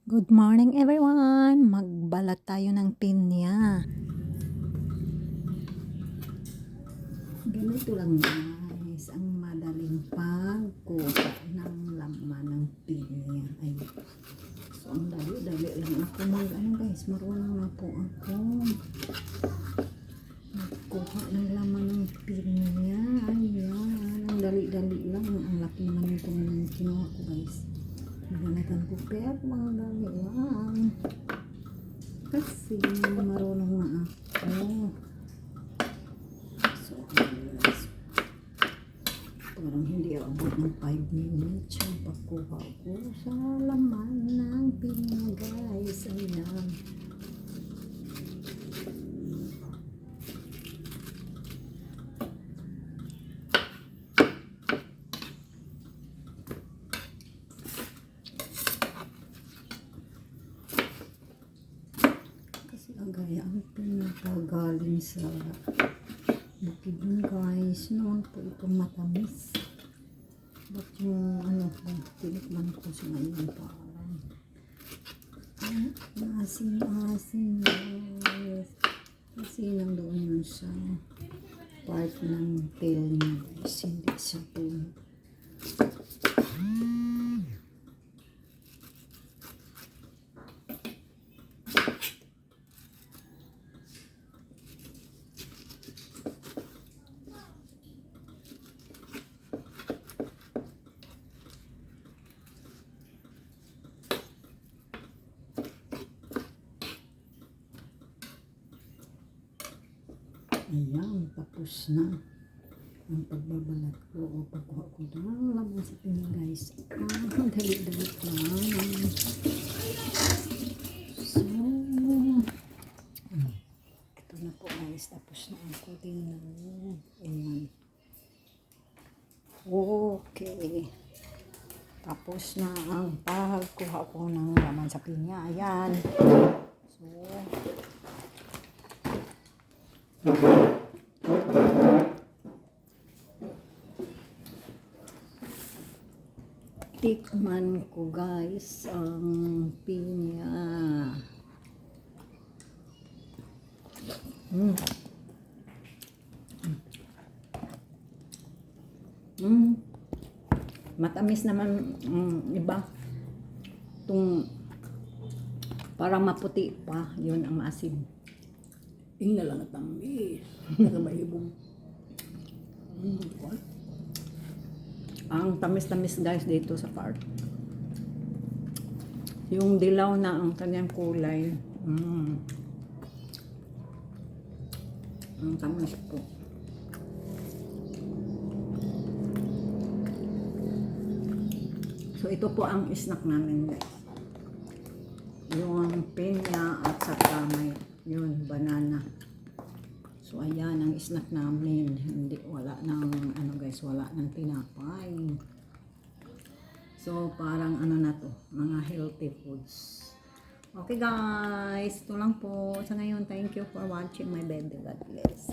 Good morning everyone! Magbalat tayo ng pinya. Ganito lang guys, ang madaling pagkuha ng laman ng pinya. Ay, so ang dali-dali lang ako guys, marunong na po ako magkuha ng laman ng pinya. Ayan, ang dali-dali lang. Ang laki naman itong kinuha ko guys. Naganagan ko pero mga dami lang kasi marunong na ako. So guys, parang hindi abot ng 5 minutes yung pagkuha ko sa laman ng pinya guys. Ayan, gaya ang pinagagaling sa bukid nun guys. Noon po itong matamis. Ba't yung tinikman ko sa ngayon parang maasim guys. Kasi nandoon yun sa part ng tail niya guys. Hindi sa puno. Ayan, tapos na ang pagbabalat ko o pagkuha ko ng laman sa pinya guys. Dali-dali lang. So, ito na po guys. Tapos na ang cutting na. Ayan. Okay. Tapos na ang pagkuha ko ng laman sa pinya. Ayan. So, tikman ko guys ang pinya. Matamis naman iba. Itong parang maputi pa, yun ang asin. Tingnan lang at tamis. Nakabayibong. Ang tamis-tamis guys dito sa part. Yung dilaw na ang kanyang kulay. Ang tamis po. So ito po ang snack namin guys. Yung pinya at saka may yun, banana. So ayan ang snack namin. Hindi, wala nang guys, wala nang tinapay. So parang na to, mga healthy foods. Okay guys, ito lang po sa ngayon. Thank you for watching my baby. God bless.